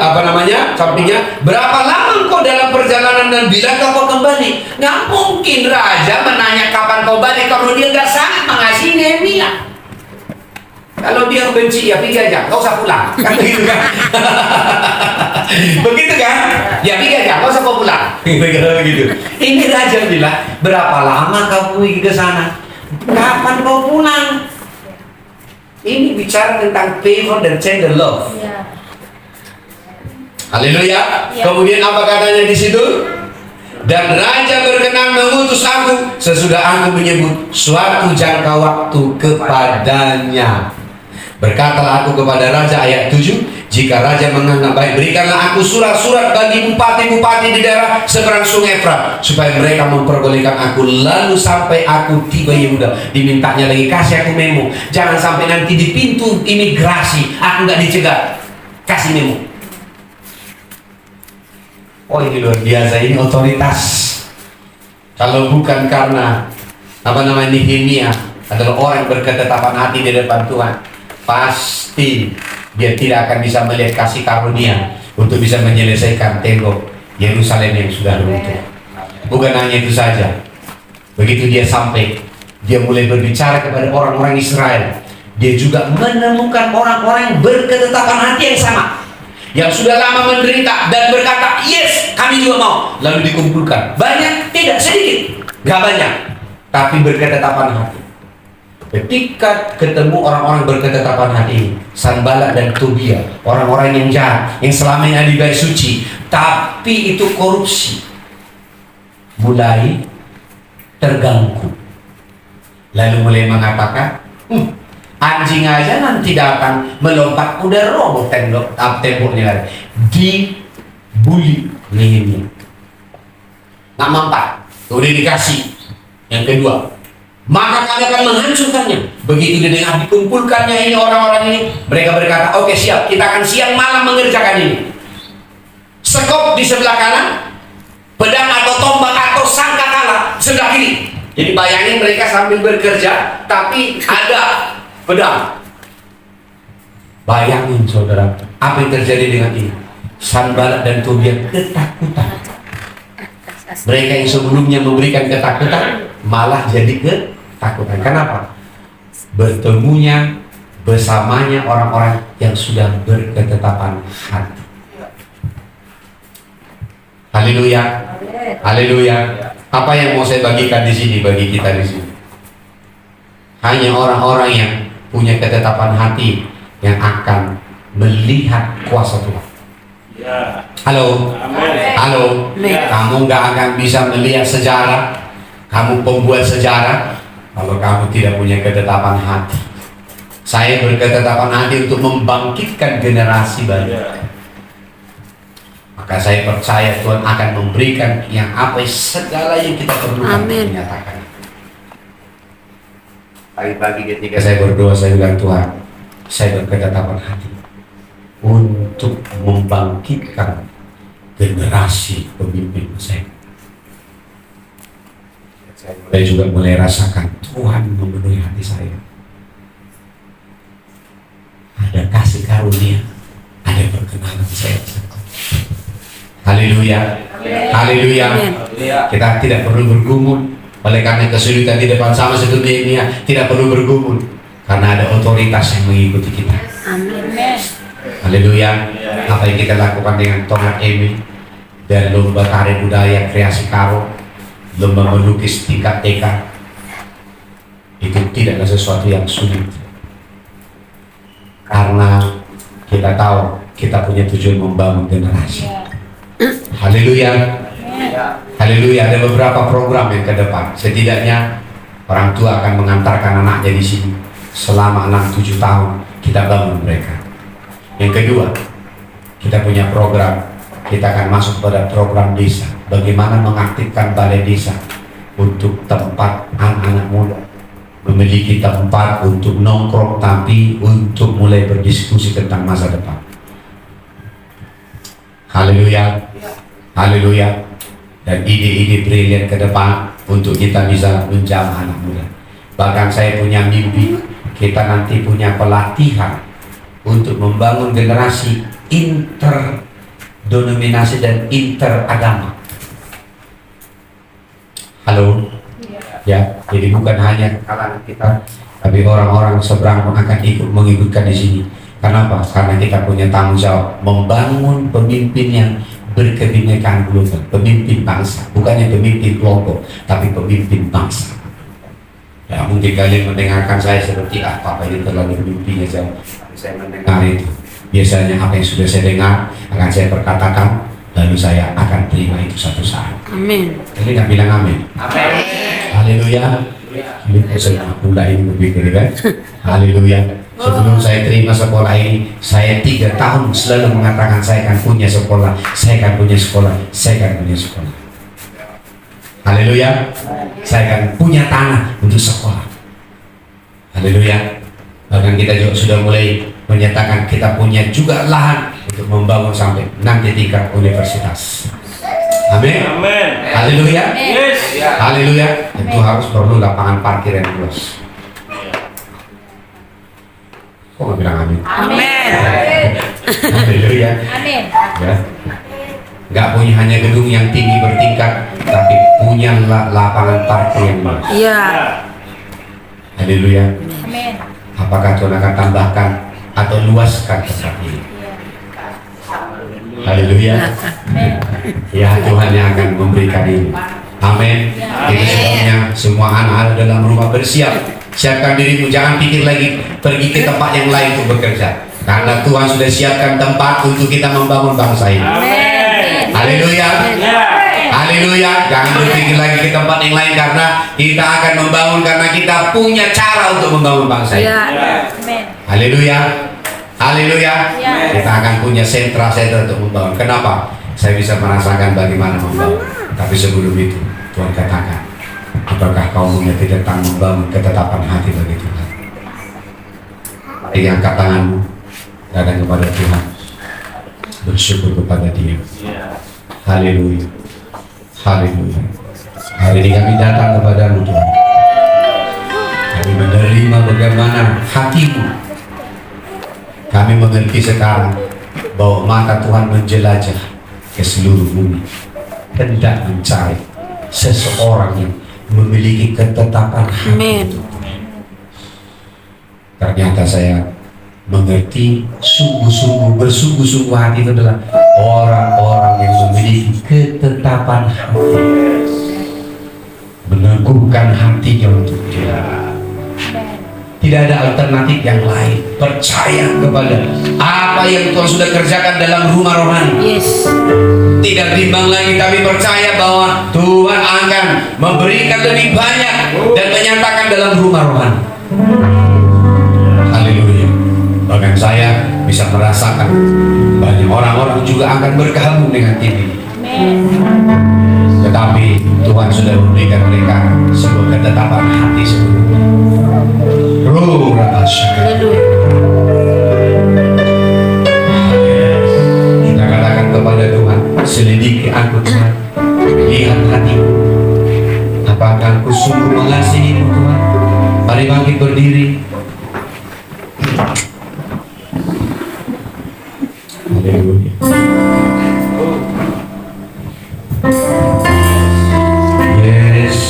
sampingnya. Berapa lama kau dalam perjalanan dan bila kau kembali? Nggak mungkin raja menanya kapan kau balik kalau dia nggak sanggup mengasihi Nehemia. Kalau dia benci, ya pergi aja, kau usah pulang. Kan begitu kan? Begitu kan? Ya pergi aja, kau usah pulang. Begitu. Ini raja bilang, berapa lama kau pergi ke sana? Kapan kau pulang? Ini bicara tentang favor dan tender love. Haleluya. Kemudian apa katanya di situ? Dan raja berkenan mengutus aku sesudah aku menyebut suatu jangka waktu kepadanya. Berkatalah aku kepada raja, ayat 7, jika raja menganggap baik, berikanlah aku surat-surat bagi bupati-bupati di daerah seberang sungai Efrat, supaya mereka memperbolehkan aku lalu sampai aku tiba Yehuda. Dimintanya lagi, kasih aku memo, jangan sampai nanti di pintu imigrasi aku nggak dicegat, kasih memo. Ini luar biasa, ini otoritas. Kalau bukan karena Nehemia adalah orang yang berketetapan hati di depan Tuhan, pasti dia tidak akan bisa melihat kasih karunia untuk bisa menyelesaikan tembok Yerusalem yang sudah runtuh. Bukan hanya itu saja, begitu dia sampai, dia mulai berbicara kepada orang-orang Israel. Dia juga menemukan orang-orang yang berketetapan hati yang sama, yang sudah lama menderita dan berkata, yes, kami juga mau. Lalu dikumpulkan, banyak, tidak sedikit, gak banyak, tapi berketetapan hati. Ketika ketemu orang-orang berketetapan hati, Sanballat dan Tobia, orang-orang yang jahat, yang selama ini ada di bait suci, tapi itu korupsi, mulai terganggu. Lalu mulai mengatakan, anjing aja nanti datang melompat, udah roboh temboknya lagi. Dibully Nehemia, nggak mampat, udah dikasih yang kedua, maka kami akan menghancurkannya. Begitu didengar dikumpulkannya ini orang-orang ini, mereka berkata, oke, siap, kita akan siang malam mengerjakan ini. Sekop di sebelah kanan, pedang atau tombak atau sangkakala sebelah kiri. Jadi bayangin mereka sambil bekerja, tapi ada pedang. Bayangin saudara, apa yang terjadi dengan ini? Sanballat dan Tobia ketakutan. Mereka yang sebelumnya memberikan ketakutan malah jadi ketakutan. Kenapa? Bertemunya bersamanya orang-orang yang sudah berketetapan hati. Haleluya. Haleluya. Apa yang mau saya bagikan di sini bagi kita di sini? Hanya orang-orang yang punya ketetapan hati yang akan melihat kuasa Tuhan. Halo. Halo. Kamu nggak akan bisa melihat sejarah. Kamu pembuat sejarah kalau kamu tidak punya ketetapan hati. Saya berketetapan hati untuk membangkitkan generasi baru. Maka saya percaya Tuhan akan memberikan yang segala yang kita perlukan untuk menyatakan. Pagi-pagi ketika saya berdoa, saya bilang, Tuhan, saya berketetapan hati untuk membangkitkan generasi pemimpin saya. Saya juga mulai rasakan Tuhan memenuhi hati saya. Ada kasih karunia, ada perkenanan saya. Haleluya. Haleluya. Kita tidak perlu bergumul, Oleh karena kesulitan di depan sama seperti ini, tidak perlu bergumul karena ada otoritas yang mengikuti kita. Amin. Haleluya. Apa yang kita lakukan dengan Tongat Emi dan lomba tari budaya kreasi karo, lomba melukis tingkat TK, itu tidaklah sesuatu yang sulit karena kita tahu kita punya tujuan membangun generasi. Haleluya. Haleluya. Ada beberapa program yang ke depan. Setidaknya orang tua akan mengantarkan anaknya di sini selama 6-7 tahun kita bangun mereka. Yang kedua, kita punya program, kita akan masuk pada program desa. Bagaimana mengaktifkan balai desa untuk tempat anak-anak muda memiliki tempat untuk nongkrong, tapi untuk mulai berdiskusi tentang masa depan. Haleluya. Haleluya. Dan ide-ide brilian ke depan untuk kita bisa menjamah anak muda. Bahkan saya punya mimpi, kita nanti punya pelatihan untuk membangun generasi interdenominasi dan interagama. Halo? Ya, jadi bukan hanya kalangan kita, tapi orang-orang seberang pun akan ikut mengikutkan di sini. Kenapa? Karena kita punya tanggung jawab membangun pemimpin yang berkebinekaan global, pemimpin bangsa, bukannya pemimpin kelompok, tapi pemimpin bangsa. Ya, mungkin kalian mendengarkan saya seperti apa ini terlalu mimpinya jauh. Tapi saya mendengar itu. Biasanya apa yang sudah saya dengar akan saya perkatakan, lalu saya akan terima itu satu saat. Amin. Ini nggak bilang amin. Amin. Haleluya. Ini saya mulai berpikir kan. Haleluya. Sebelum saya terima sekolah ini, saya 3 tahun selalu mengatakan saya akan punya sekolah, saya akan punya sekolah, saya akan punya sekolah. Haleluya. Saya akan punya tanah untuk sekolah. Haleluya. Bahkan kita juga sudah mulai menyatakan kita punya juga lahan untuk membangun sampai nanti tingkat universitas. Amin. Amin. Haleluya. Yes. Haleluya. Itu harus perlu lapangan parkir yang luas. Kok nggak bilang amin? Amin. Haleluya. Amin. Ya. Nggak punya hanya gedung yang tinggi bertingkat, tapi punya lapangan parkir yang luas. Iya. Haleluya. Amin. Apakah Tuhan akan tambahkan atau luaskan tempat ini? Haleluya. Ya, Tuhan yang akan memberikan ini. Amin. Itu sebabnya semua anak-anak dalam rumah bersiap. Siapkan dirimu, jangan pikir lagi pergi ke tempat yang lain untuk bekerja. Karena Tuhan sudah siapkan tempat untuk kita membangun bangsa ini. Amin. Haleluya. Haleluya. Jangan berpikir lagi ke tempat yang lain karena kita akan membangun karena kita punya cara untuk membangun bangsa ini. Amin. Haleluya. Haleluya. Kita akan punya sentra-sentra untuk membangun. Kenapa? Saya bisa merasakan bagaimana membangun. Tapi sebelum itu, Tuhan katakan, apakah kau mengerti tentang membangun ketetapan hati bagi Tuhan? Mari angkat tanganmu, datang kepada Tuhan, bersyukur kepada Dia. Haleluya. Haleluya. Hari ini kami datang kepadamu Tuhan. Kami menerima bagaimana hatimu. Kami mengerti sekarang bahwa mata Tuhan menjelajah ke seluruh bumi, hendak mencari seseorang yang memiliki ketetapan hati. Amin. Ternyata saya mengerti sungguh-sungguh, bersungguh-sungguh hati itu adalah orang-orang yang memiliki ketetapan hati, meneguhkan hatinya untuk Dia. Tidak ada alternatif yang lain. Percaya kepada apa yang Tuhan sudah kerjakan dalam rumah rohani. Yes. Tidak bimbang lagi, tapi percaya bahwa Tuhan akan memberikan lebih banyak dan menyatakan dalam rumah rohani. Haleluya. Bahkan saya bisa merasakan banyak orang-orang juga akan bergabung dengan tim ini. Tetapi Tuhan sudah memberikan mereka sebuah ketetapan hati sebelumnya. Roh Rabasya. Kita katakan kepada Tuhan, selidiki aku Tuhan, lihat hatiku. Apakah aku sungguh mengasihimu Tuhan? Mari bangkit berdiri. Haleluya. Yes.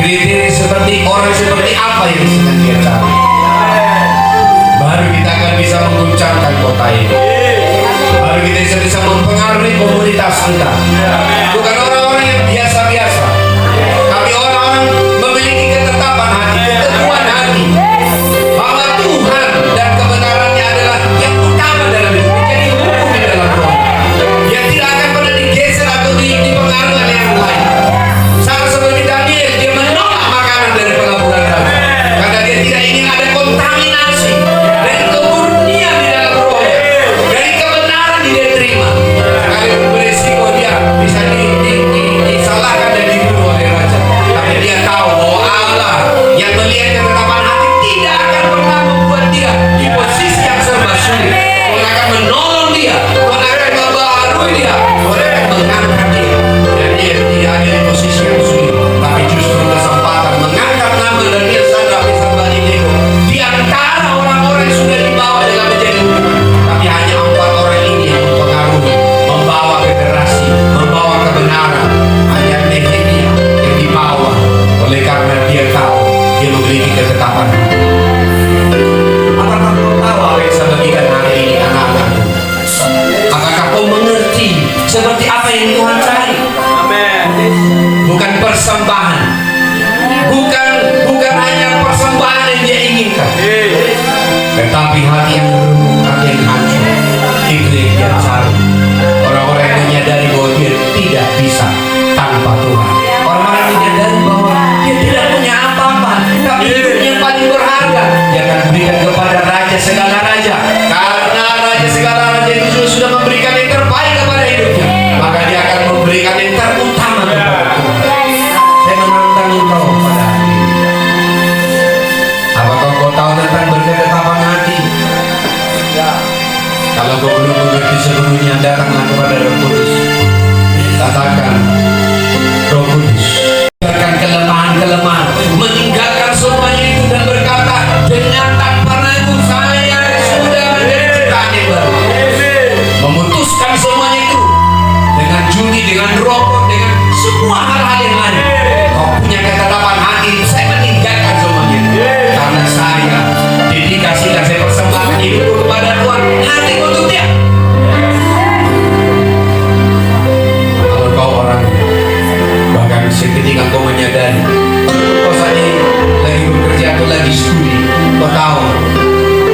kriteria seperti orang seperti apa yang sedang dia cari. Baru kita akan bisa mengguncangkan kota ini. Baru kita bisa mempengaruhi komunitas kita. Bukan orang-orang yang biasa-biasa, tapi orang-orang memiliki ketetapan hati, keteguhan hati, bahwa Tuhan dan kebenarannya adalah yang utama dalam hidup. Jadi hukum di dalam roh, yang tidak akan pernah digeser atau dipengaruhi oleh yang lain. Sama seperti Daniel, dia menolak makanan dari pelabuhan raja karena dia tidak ingin ada kontaminasi dari kemurnian di dalam rohnya, dari kebenaran yang dia terima. Sekalipun beresiko dia bisa disalahkan dan dibunuh oleh raja, tapi dia tahu bahwa Allah yang melihat ketetapan hati tidak akan pernah membuat dia di posisi yang serba sulit. Tuhan akan menolong dia, Tuhan akan membaharui dia, Tuhan akan mengangkat dia, dan dia tidak ada di posisi yang sulit, tapi justru kesempatan mengangkat nama dan dia sadar Mesabel Nego di antara orang-orang yang sudah dibawa dalam menjadi hubungan. Tapi hanya 4 orang ini yang mempengaruhi, membawa generasi, membawa kebenaran. Hanya Nehemia yang dibawa oleh karena dia tahu dia memiliki ketetapan. Apakah kau tahu apa yang saya bagikan hari ini, anak-anakku? Apakah kau mengerti seperti apa yang Tuhan cari? Bukan persembahan, bukan hanya persembahan yang dia inginkan, tetapi hati yang remuk, hati yang hancur. Itu yang dia cari. Orang-orang yang menyadari bahwa dia tidak bisa tanpa Tuhan. Orang-orang yang menyadari bahwa dia tidak punya apa-apa, tapi hidupnya yang paling berharga dia akan berikan kepada Raja segala raja. Karena Raja segala raja itu sudah memberikan yang terbaik kepada hidupnya, maka dia akan memberikan yang terutama kepada Tuhan. Saya menantang engkau pada hari ini. Apakah kau tahu tentang berketetapan hati? Kalau kau belum mengerti seluruhnya, datanglah kepada Roh Kudus. Katakan, Roh Kudus, tinggalkan kelemahan-kelemahan, meninggalkan semuanya itu dan berkata, dengan tanpa ragu saya sudah menjadi ciptaan yang baru. Memutuskan semuanya itu dengan judi, dengan rokok, dengan semua hal-hal yang lain. Kau punya ketetapan hati, saya meninggalkan semuanya karena saya dedikasikan, saya persembahkan hidupku kepada Tuhan, hati untuk dia. Kalau kau orang, bahkan seketika kau menyadari kau saat ini lagi bekerja atau lagi studi, kau tahu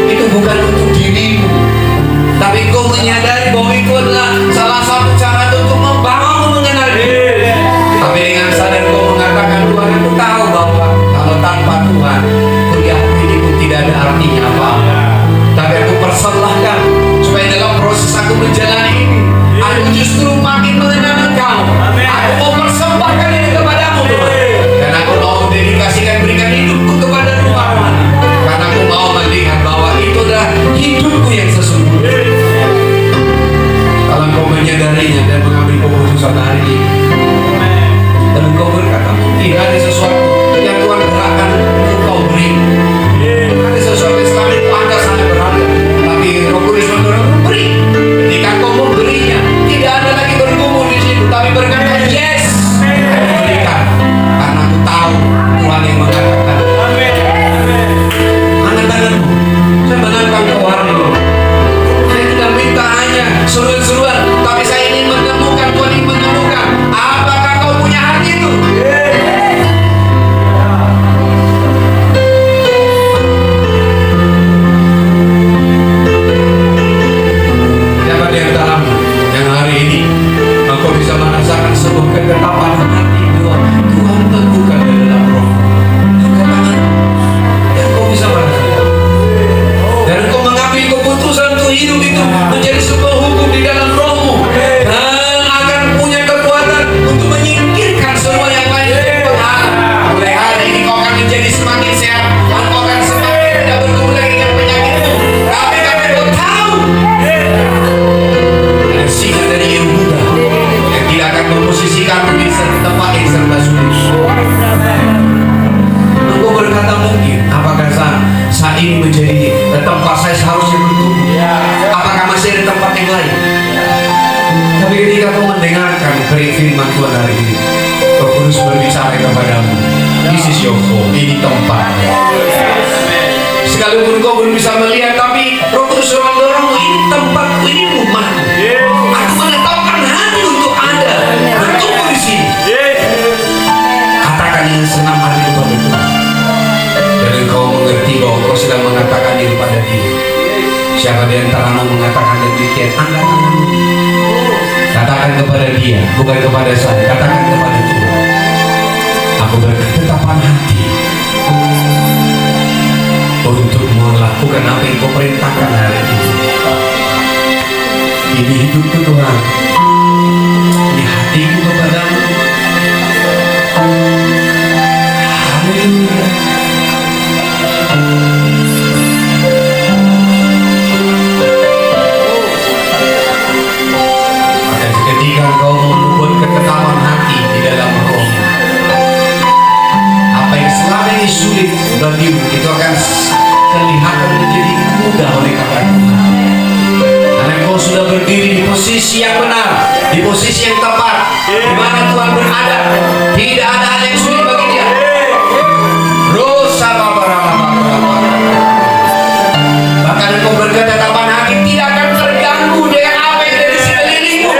itu bukan untuk dirimu, tapi kau menyadari bahwa itu adalah salah satu cara untuk membawamu mengenal dia. Tapi dengan sadar kau mengatakan, Tuhan, aku tahu bahwa kalau tanpa Tuhan kuliahku ini pun tidak ada artinya apa-apa. Tapi aku persembahkan supaya dalam proses aku menjalani ini, aku justru makin mengenal Engkau. Aku mau persembahkan ini kepadamu, Tuhan. Dan aku mau dedikasikan, berikan hidupku kepada Tuhan. Karena aku mau melihat bahwa itu adalah hidupku yang sesungguhnya. Kalau kau menyadarinya dan mengambil keputusan hari ini, dan engkau berkata, mungkin ada sesuatu yang Tuhan gerakkan untuk kau beri. Ada sesuatu yang selama itu Anda sangat berharga, tapi Roh Kudus mendorong, beri. Ketika kau memberinya, tidak ada lagi bergumul di situ, tapi berkata, yes, aku berikan. Karena aku tahu Tuhan yang mengatakan. Angkat tanganmu, saya menantang kau hari ini. Saya tidak minta hanya seruan-seruan, tapi saya ingin menemukan, Tuhan ingin menemukan apakah kau punya hati itu. Siapa di antaramu yang hari ini engkau bisa merasakan sebuah ketetapan hati Tuhan teguhkan di dalam roh? Angkat tangan yang kau bisa merasakan, dan engkau mengambil keputusan untuk hidup itu menjadi sebuah hukum di dalam rohmu, dan akan punya kekuatan untuk menyingkirkan semua yang lain dari pengaruh. Mulai hari ini kau akan menjadi semakin sehat, dan kau akan semakin tidak bergumul lagi dengan penyakitmu. Tapi karena kau tahu ada singa dari Yehuda yang tidak akan memposisikanmu di tempat yang serba sulit. Engkau berkata, mungkin apakah saat ini menjadi tempat saya seharusnya bertumbuh? Apakah masih ada tempat yang lain? Tapi ketika kau mendengarkan firman Tuhan hari ini, Roh Kudus berbicara kepadamu, This is your home. Ini tempatnya. Sekalipun kau belum bisa melihat, tapi Roh Kudus mendorongmu, ini tempatku, ini rumahku. Aku menetapkan hati untuk ada, bertumbuh di sini. Katakan dengan senang hati kepada Tuhan. Dan engkau mengerti bahwa kau sedang mengatakan diri pada diri. Siapa di antaramu mengatakan demikian? Angkat tanganmu. Katakan kepada dia, bukan kepada saya. Katakan kepada Tuhan. Aku berketetapan hati untuk melakukan apa yang kau perintahkan hari ini. Ini hidupku Tuhan. Ini hatiku kepadamu. Haleluya. Maka ketika engkau membuat ketetapan hati di dalam rohmu, apa yang selama ini sulit bagimu itu akan kelihatan menjadi mudah oleh kata Tuhan. Karena engkau sudah berdiri di posisi yang benar, di posisi yang tepat, di mana Tuhan berada. Tidak ada hal yang sulit bagi Dia. Bahkan engkau berketetapan hati tidak akan terganggu dengan apa yang ada di sekelilingmu.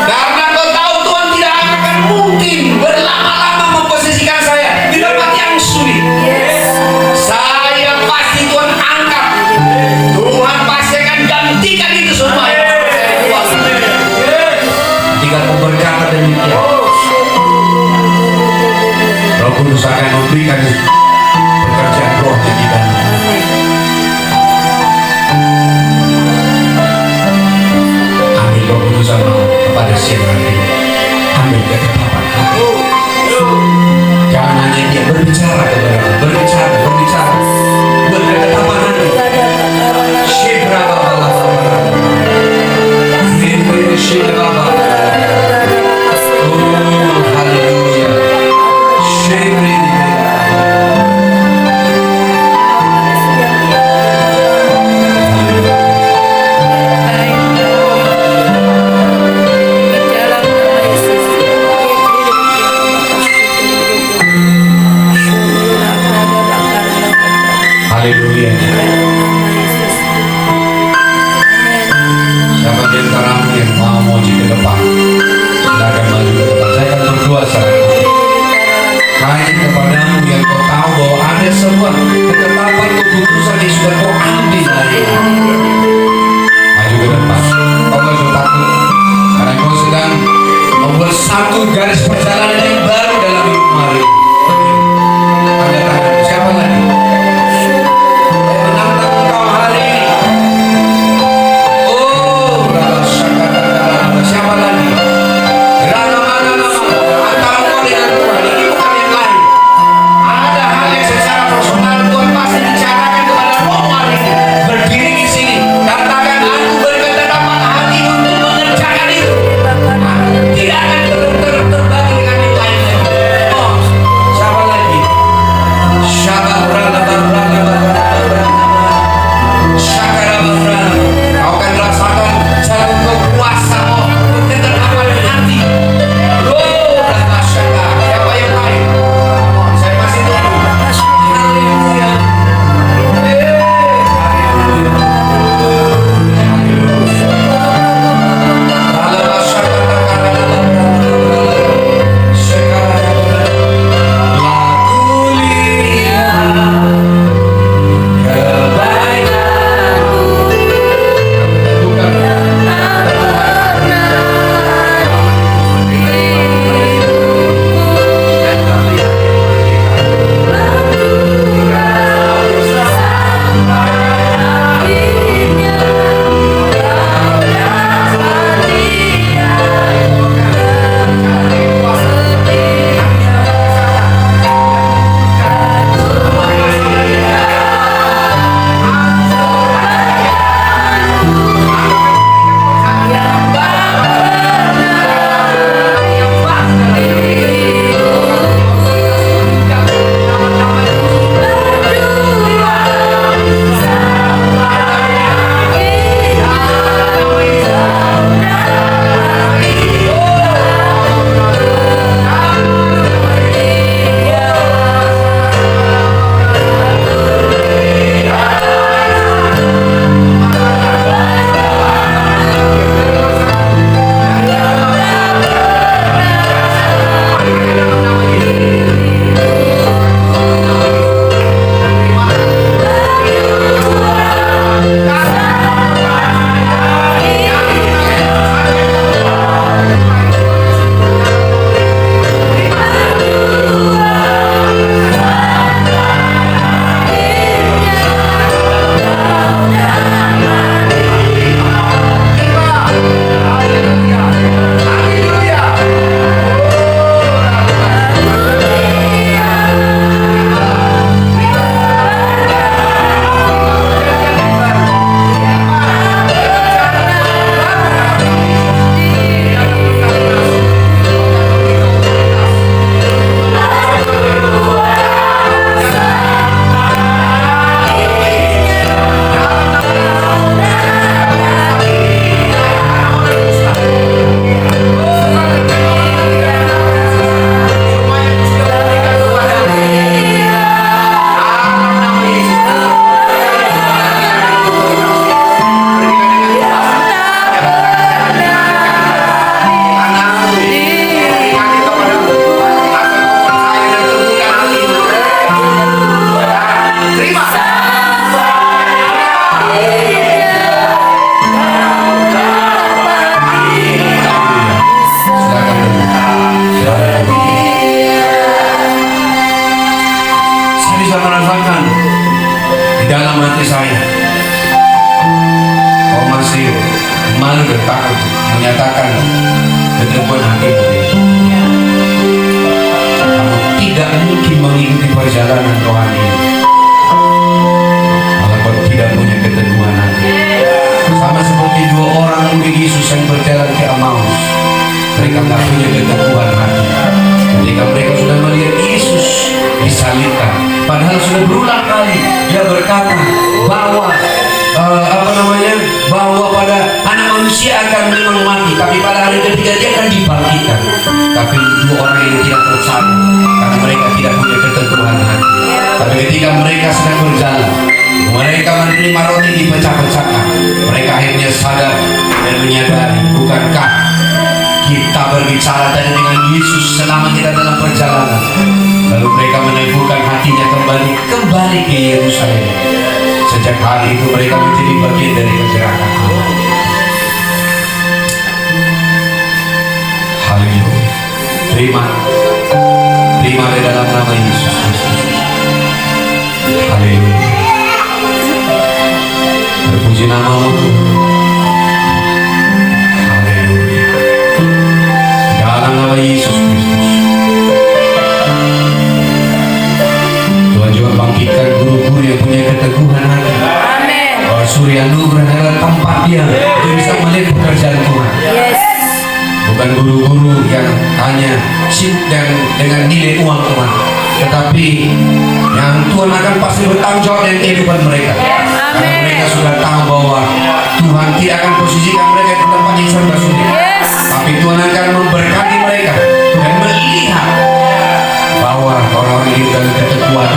Karena engkau tahu Tuhan tidak akan mungkin berlama-lama memposisikan saya di tempat yang sulit. Saya pasti Tuhan angkat. Tuhan pasti akan gantikan itu semua. Ketika kau berkata demikian, masih malu dan takut menyatakan keteguhan hatimu. Kamu tidak mungkin mengikuti perjalanan rohani kalau kau tidak punya keteguhan hati. Sama seperti dua orang murid Yesus yang berjalan ke Emmaus, mereka tak punya keteguhan hati. Ketika mereka sudah melihat Yesus disalibkan, padahal sudah berulang kali dia berkata bahwa bahwa pada anak manusia akan memang mati, tapi pada hari ketiga dia akan dibangkitkan. Tapi dua orang ini tidak percaya karena mereka tidak punya keteguhan hati. Tapi ketika mereka sedang berjalan, mereka menerima roti dipecah-pecahkan, mereka akhirnya sadar dan menyadari, bukankah kita berbicara tadi dengan Yesus selama kita dalam perjalanan. Lalu mereka meneguhkan hatinya kembali ke Yerusalem. Sejak hari itu mereka menjadi bagian dari pergerakan Allah. Haleluya. Terima di dalam nama Yesus Kristus. Haleluya. Terpuji namamu Tuhan. Haleluya. Dalam nama Yesus Kristus. Tuhan juga bangkitkan guru-guru yang punya keteguhan hati. Amin. Surya Anugerah adalah tempat dia untuk bisa melihat pekerjaan Tuhan. Yes. Bukan guru-guru yang hanya sibuk dengan nilai uang Tuhan, tetapi yang Tuhan akan pasti bertanggung jawab dengan kehidupan mereka. Karena mereka sudah tahu bahwa Tuhan tidak akan posisikan mereka di tempat yang serba sulit, tapi Tuhan akan memberkati mereka dan melihat bahwa orang-orang ini dalam keteguhan